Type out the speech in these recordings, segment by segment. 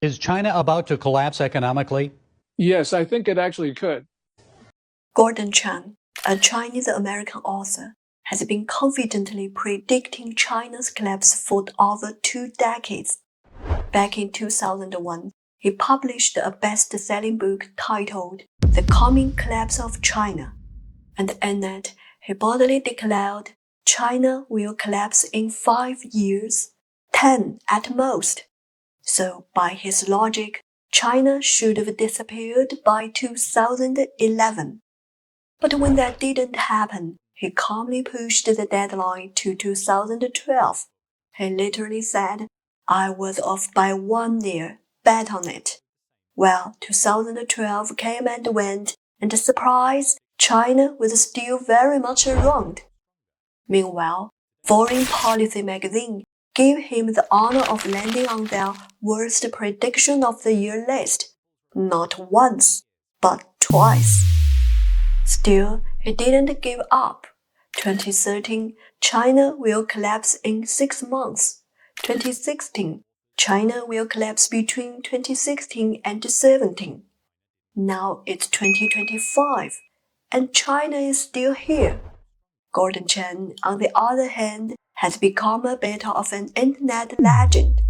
Is China about to collapse economically? Yes, I think it actually could. Gordon Chang, a Chinese-American author, has been confidently predicting China's collapse for over 2 decades. Back in 2001, he published a best-selling book titled The Coming Collapse of China, and in it, he boldly declared China will collapse in 5 years, 10 at most. So, by his logic, China should have disappeared by 2011. But when that didn't happen, he calmly pushed the deadline to 2012. He literally said, I was off by 1 year, bet on it. Well, 2012 came and went, and surprise, China was still very much around. Meanwhile, Foreign Policy magazine gave him the honor of landing on their worst prediction of the year list, not once, but twice. Still, he didn't give up. 2013, China will collapse in 6 months. 2016, China will collapse between 2016 and 2017. Now it's 2025, and China is still here. Gordon Chang, on the other hand, has become a bit of an internet legend.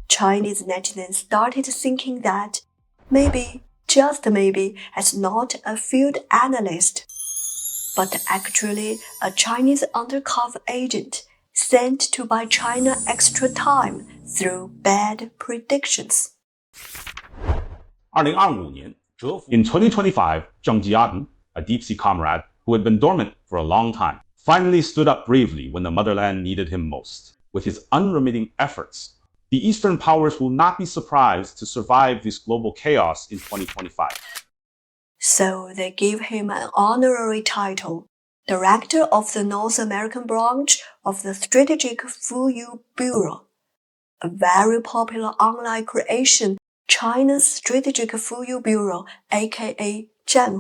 Chinese netizens started thinking that maybe, just maybe, as not a field analyst, but actually a Chinese undercover agent sent to buy China extra time through bad predictions. In 2025, Zhang, a deep-sea comrade who had been dormant for a long time, finally stood up bravely when the motherland needed him most. With his unremitting efforts, the Eastern powers will not be surprised to survive this global chaos in 2025. So they gave him an honorary title, Director of the North American branch of the Strategic FooYou Bureau, a very popular online creation, China's Strategic FooYou Bureau, aka Zhang,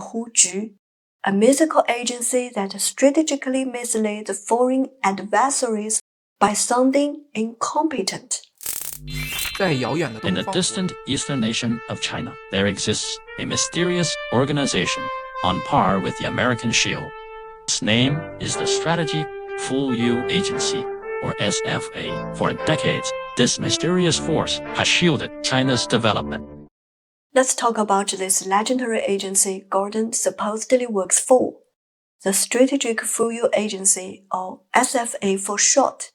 a mythical agency that strategically misleads foreign adversaries by sounding incompetent. In the distant eastern nation of China, there exists a mysterious organization on par with the American Shield. Its name is the Strategic FooYou Agency, or SFA. For decades, this mysterious force has shielded China's development. Let's talk about this legendary agency Gordon supposedly works for, the Strategic FooYou Agency, or SFA for short.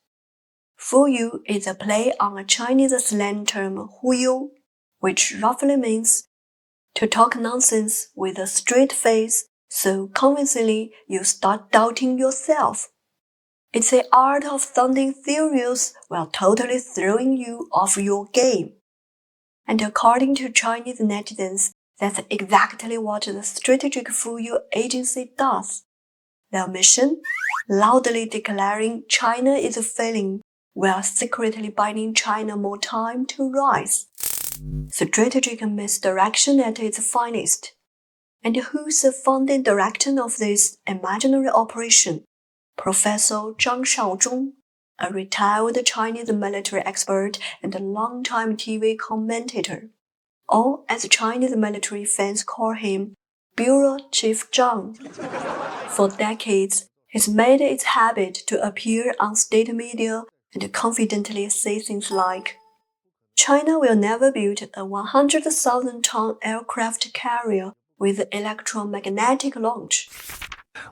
FooYou is a play on a Chinese slang term huyu, which roughly means to talk nonsense with a straight face so convincingly you start doubting yourself. It's the art of sounding serious while totally throwing you off your game. And according to Chinese netizens, that's exactly what the Strategic FooYou Agency does. Their mission? Loudly declaring China is failing, while secretly buying China more time to rise. Strategic misdirection at its finest. And who's the founding director of this imaginary operation? Professor Zhang, a retired Chinese military expert and a longtime TV commentator, or as Chinese military fans call him, Bureau Chief Zhang. For decades, he's made it its habit to appear on state media and confidently say things like, China will never build a 100,000-ton aircraft carrier with electromagnetic launch.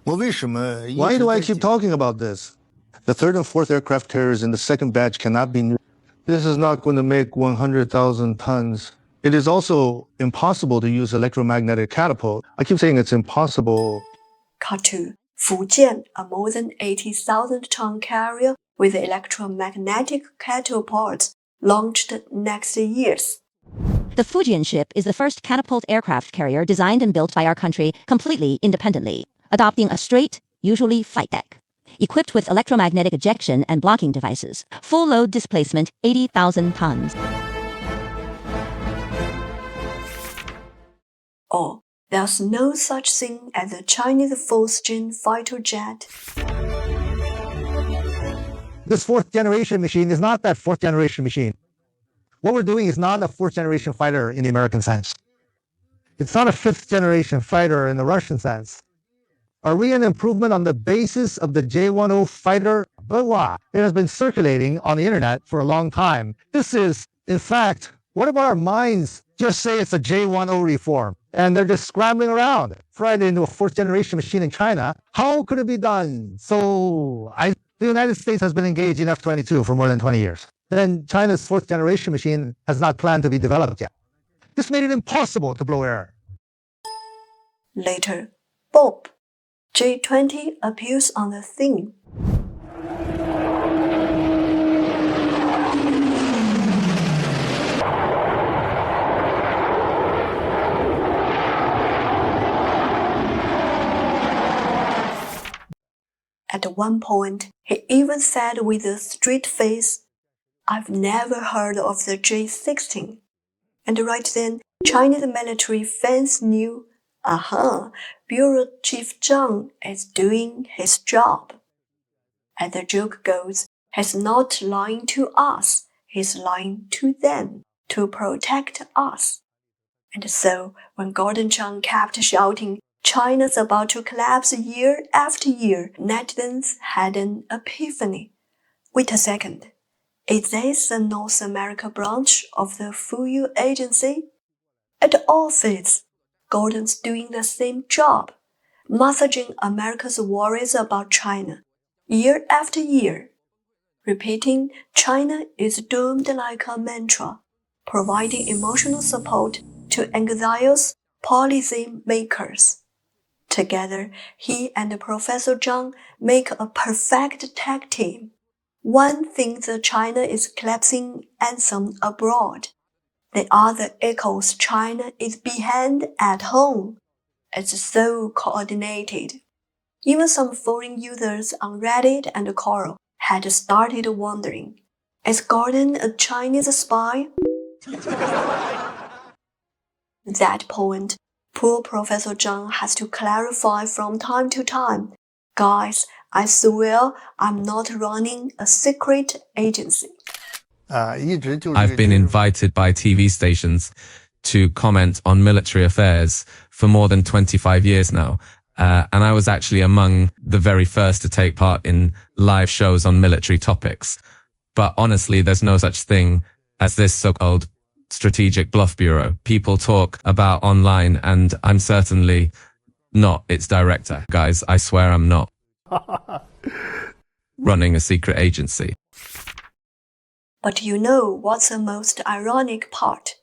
Why do I keep talking about this? The third and fourth aircraft carriers in the second batch cannot be new. This is not going to make 100,000 tons. It is also impossible to use electromagnetic catapult. I keep saying it's impossible. Cut to Fujian, a more than 80,000-ton carrier with electromagnetic catapults launched next year. The Fujian ship is the first catapult aircraft carrier designed and built by our country completely independently, adopting a straight, usually flight deck, equipped with electromagnetic ejection and blocking devices. Full load displacement, 80,000 tons. Or, there's no such thing as a Chinese fourth-gen fighter jet. This fourth-generation machine is not that fourth-generation machine. What we're doing is not a fourth-generation fighter in the American sense. It's not a fifth-generation fighter in the Russian sense. Are we an improvement on the basis of the J-10 fighter? But why? It has been circulating on the internet for a long time. This is, in fact, what if our minds just say it's a J-10 reform and they're just scrambling around, fried into a fourth-generation machine in China? How could it be done? The United States has been engaged in F-22 for more than 20 years. Then China's fourth-generation machine has not planned to be developed yet. This made it impossible to blow air. Later, Bob, J20 appears on the theme. At one point, he even said with a straight face, "I've never heard of the J-16. And right then, Chinese military fans knew, Bureau Chief Zhang is doing his job. As the joke goes, he's not lying to us, he's lying to them to protect us. And so, when Gordon Chang kept shouting, China's about to collapse year after year, netizens had an epiphany. Wait a second. Is this the North America branch of the FooYou agency? It all fits. Gordon's doing the same job, messaging America's worries about China, year after year, repeating China is doomed like a mantra, providing emotional support to anxious policy makers. Together, he and Professor Zhang make a perfect tag team. One thinks China is collapsing anthem abroad. The other echoes China is behind at home. It's so coordinated. Even some foreign users on Reddit and Quora had started wondering, is Gordon a Chinese spy? That point, poor Professor Zhang has to clarify from time to time. Guys, I swear I'm not running a secret agency. I've been invited by TV stations to comment on military affairs for more than 25 years now. And I was actually among the very first to take part in live shows on military topics. But honestly, there's no such thing as this so-called Strategic Bureau. People talk about online, and I'm certainly not its director. Guys, I swear I'm not running a secret agency. But you know what's the most ironic part?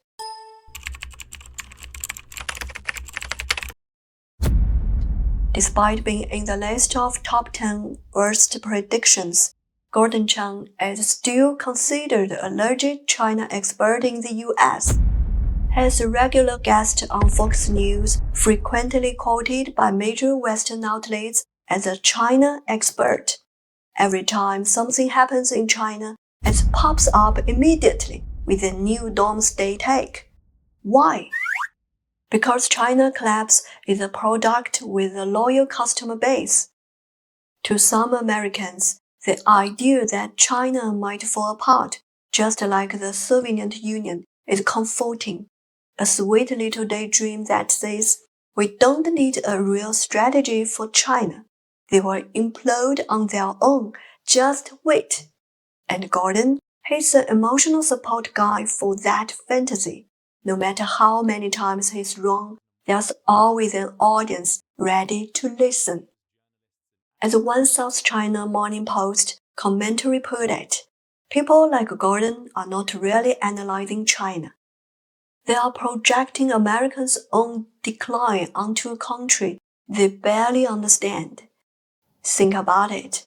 Despite being in the list of top 10 worst predictions, Gordon Chang is still considered a legit China expert in the US. He's a regular guest on Fox News, frequently quoted by major Western outlets as a China expert. Every time something happens in China, it pops up immediately with a new doomsday take. Why? Because China collapse is a product with a loyal customer base. To some Americans, the idea that China might fall apart, just like the Soviet Union, is comforting. A sweet little daydream that says, we don't need a real strategy for China. They will implode on their own. Just wait. And Gordon, he's an emotional support guy for that fantasy. No matter how many times he's wrong, there's always an audience ready to listen. As one South China Morning Post commentary put it, people like Gordon are not really analyzing China. They are projecting Americans' own decline onto a country they barely understand. Think about it.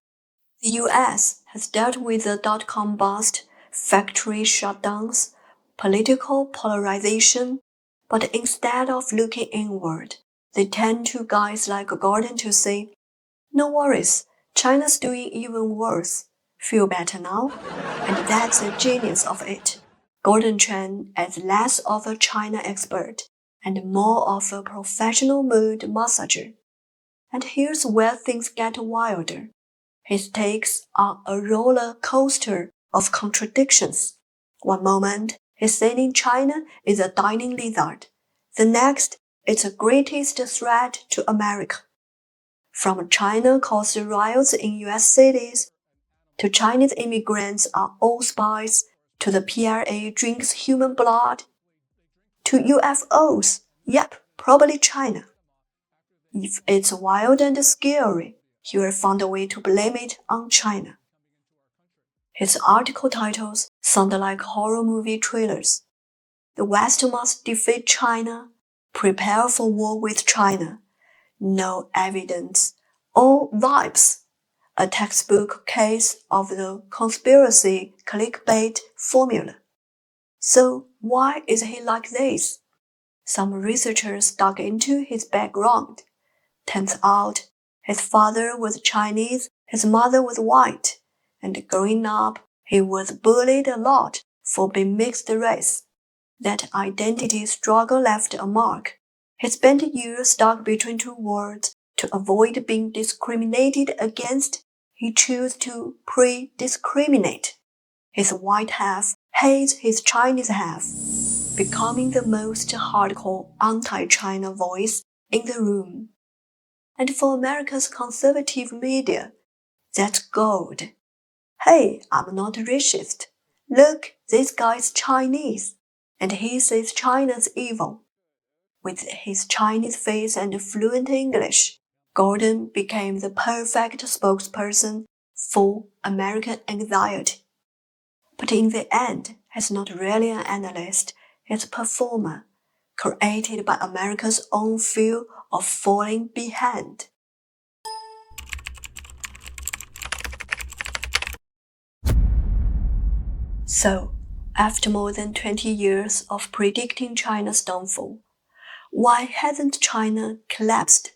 The US has dealt with the dot-com bust, factory shutdowns, political polarization, but instead of looking inward, they turn to guys like Gordon to say, no worries, China's doing even worse. Feel better now? And that's the genius of it. Gordon Chang is less of a China expert and more of a professional mood massager. And here's where things get wilder. His takes are a roller coaster of contradictions. One moment, He's saying China is a dying lizard. The next, it's the greatest threat to America. From China caused riots in US cities, to Chinese immigrants are all spies, to the PRA drinks human blood, to UFOs, yep, probably China. If it's wild and scary, he will find a way to blame it on China. His article titles sound like horror movie trailers. The West must defeat China, prepare for war with China. No evidence, all vibes. A textbook case of the conspiracy clickbait formula. So why is he like this? Some researchers dug into his background. Turns out, his father was Chinese, his mother was white, and growing up, he was bullied a lot for being mixed race. That identity struggle left a mark. He spent years stuck between two worlds. To avoid being discriminated against, he chose to pre-discriminate. His white half hates his Chinese half, becoming the most hardcore anti-China voice in the room. And for America's conservative media, that's gold. Hey, I'm not racist. Look, this guy's Chinese, and he says China's evil. With his Chinese face and fluent English, Gordon became the perfect spokesperson for American anxiety. But in the end, he's not really an analyst, he's a performer, created by America's own fear of falling behind. So, after more than 20 years of predicting China's downfall, why hasn't China collapsed?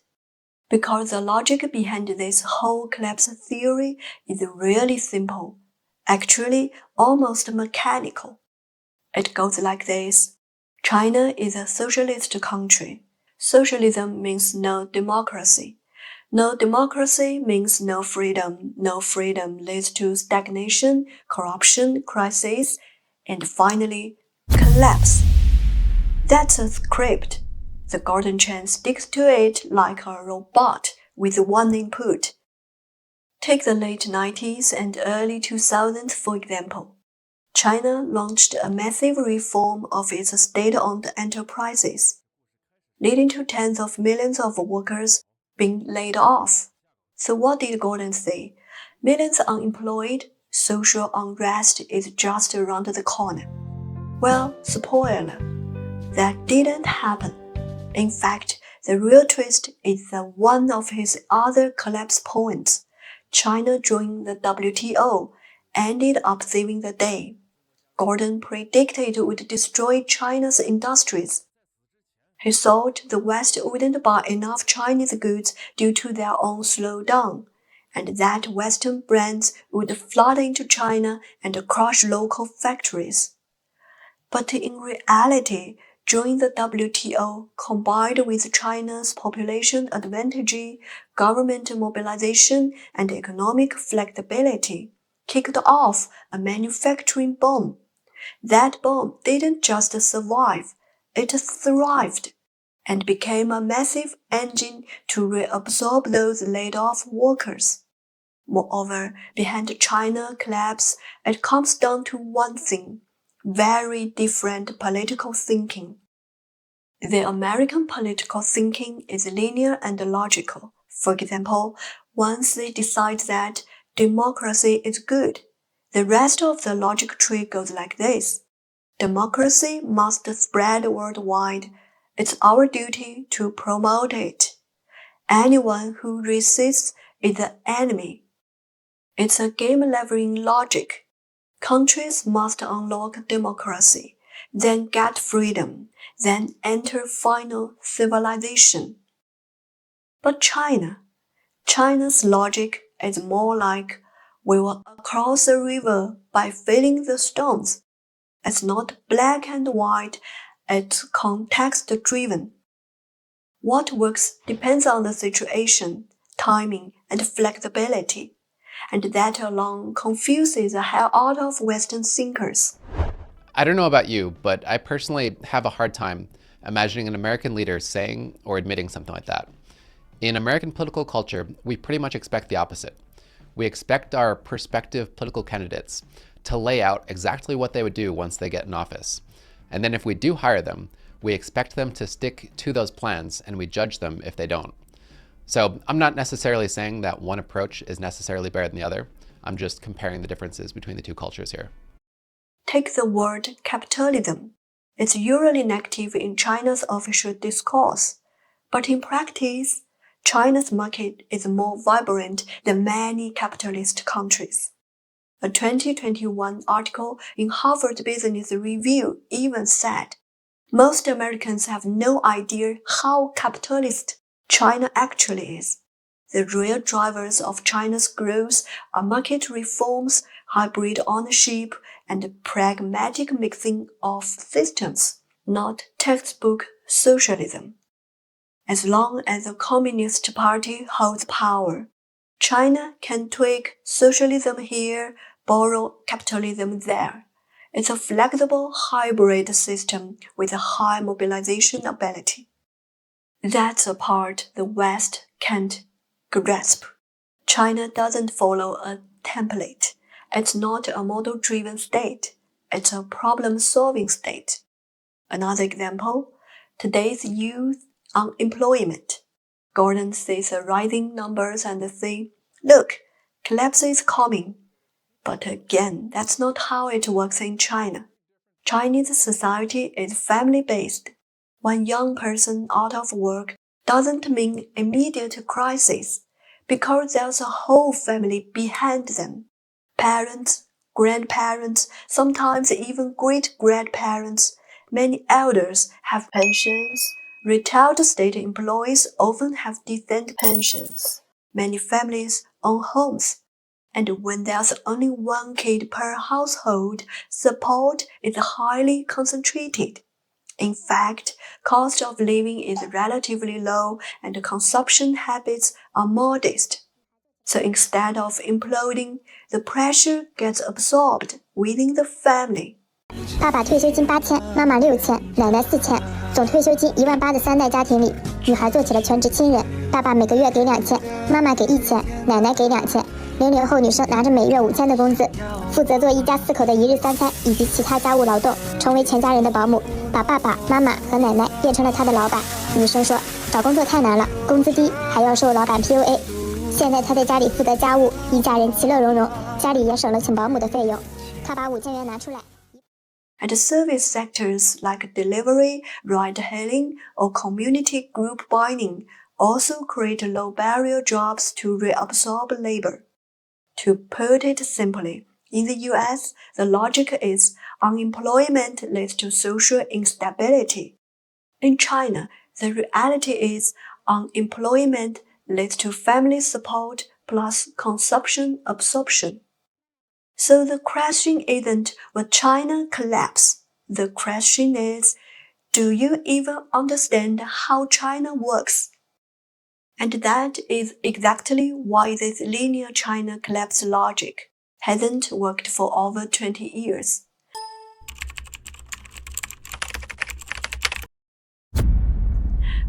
Because the logic behind this whole collapse theory is really simple, actually almost mechanical. It goes like this. China is a socialist country. Socialism means no democracy. No democracy means no freedom. No freedom leads to stagnation, corruption, crisis, and finally, collapse. That's a script. The Gordon Chang sticks to it like a robot with one input. Take the late 90s and early 2000s for example. China launched a massive reform of its state-owned enterprises, leading to tens of millions of workers being laid off. So what did Gordon say? Millions unemployed, social unrest is just around the corner. Well, spoiler, that didn't happen. In fact, the real twist is that one of his other collapse points, China joining the WTO, ended up saving the day. Gordon predicted it would destroy China's industries. He thought the West wouldn't buy enough Chinese goods due to their own slowdown, and that Western brands would flood into China and crush local factories. But in reality, joining the WTO, combined with China's population advantage, government mobilization, and economic flexibility, kicked off a manufacturing boom. That boom didn't just survive, it thrived, and became a massive engine to reabsorb those laid-off workers. Moreover, behind China's collapse, it comes down to one thing. Very different political thinking. The American political thinking is linear and logical. For example, once they decide that democracy is good, the rest of the logic tree goes like this. Democracy must spread worldwide. It's our duty to promote it. Anyone who resists is the enemy. It's a game-leveling logic. Countries must unlock democracy, then get freedom, then enter final civilization. But China's logic is more like we will cross a river by filling the stones. It's not black and white, it's context-driven. What works depends on the situation, timing, and flexibility. And that alone confuses the hell out of Western thinkers. I don't know about you, but I personally have a hard time imagining an American leader saying or admitting something like that. In American political culture, we pretty much expect the opposite. We expect our prospective political candidates to lay out exactly what they would do once they get in office. And then if we do hire them, we expect them to stick to those plans and we judge them if they don't. So I'm not necessarily saying that one approach is necessarily better than the other. I'm just comparing the differences between the two cultures here. Take the word capitalism. It's usually negative in China's official discourse, but in practice, China's market is more vibrant than many capitalist countries. A 2021 article in Harvard Business Review even said, most Americans have no idea how capitalist China actually is. The real drivers of China's growth are market reforms, hybrid ownership, and pragmatic mixing of systems, not textbook socialism. As long as the Communist Party holds power, China can tweak socialism here, borrow capitalism there. It's a flexible hybrid system with a high mobilization ability. That's a part the West can't grasp. China doesn't follow a template. It's not a model-driven state. It's a problem-solving state. Another example, today's youth unemployment. Gordon sees the rising numbers and thinks, look, collapse is coming. But again, that's not how it works in China. Chinese society is family-based. One young person out of work doesn't mean immediate crisis, because there's a whole family behind them. Parents, grandparents, sometimes even great-grandparents. Many elders have pensions. Retired state employees often have decent pensions. Many families own homes. And when there's only one kid per household, support is highly concentrated. In fact, cost of living is relatively low and consumption habits are modest. So instead of imploding, the pressure gets absorbed within the family. 爸爸退休金8000，妈妈6000，奶奶4000，总退休金18000的3代家庭里，女孩做起了全职亲人。爸爸每个月给2000，妈妈给1000，奶奶给2000。00后女生拿着每月5000的工资，负责做一家4口的一日三餐以及其他家务劳动，成为全家人的保姆，把爸爸妈妈和奶奶变成了她的老板。女生说，找工作太难了，工资低，还要受老板 PUA。现在她在家里负责家务，一家人其乐融融，家里也省了请保姆的费用。她把5000元拿出来。And service sectors like delivery, ride-hailing, or community group buying also create low-barrier jobs to reabsorb labor. To put it simply, in the US, the logic is unemployment leads to social instability. In China, the reality is unemployment leads to family support plus consumption absorption. So the question isn't will China collapse? The question is, do you even understand how China works? And that is exactly why this linear China collapse logic hasn't worked for over 20 years.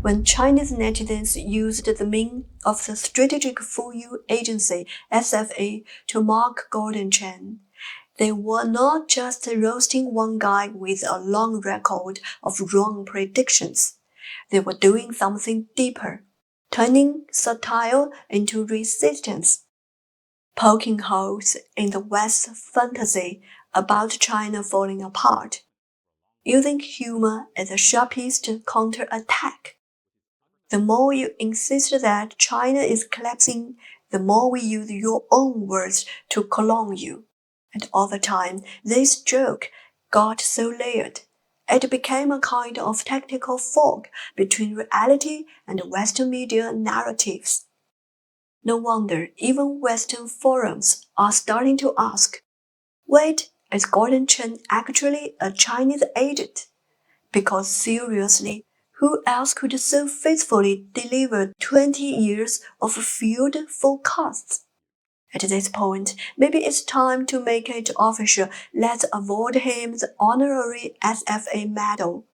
When Chinese netizens used the meme of the Strategic FooYou Agency SFA to mock Gordon Chang, they were not just roasting one guy with a long record of wrong predictions. They were doing something deeper, turning satire into resistance, poking holes in the West's fantasy about China falling apart, using humor as the sharpest counterattack. The more you insist that China is collapsing, the more we use your own words to clone you. And over time, this joke got so layered, it became a kind of tactical fog between reality and Western media narratives. No wonder even Western forums are starting to ask, wait, is Gordon Chang actually a Chinese agent? Because seriously, who else could so faithfully deliver 20 years of field forecasts? At this point, maybe it's time to make it official. Let's award him the honorary SFA Medal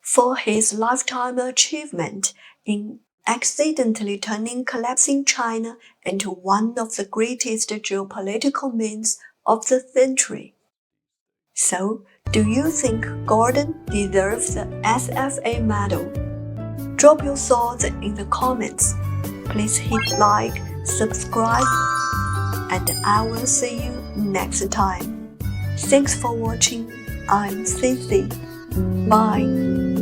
for his lifetime achievement in accidentally turning collapsing China into one of the greatest geopolitical means of the century. So, do you think Gordon deserves the SFA Medal? Drop your thoughts in the comments. Please hit like, subscribe, and I will see you next time. Thanks for watching. I'm Cici. Bye.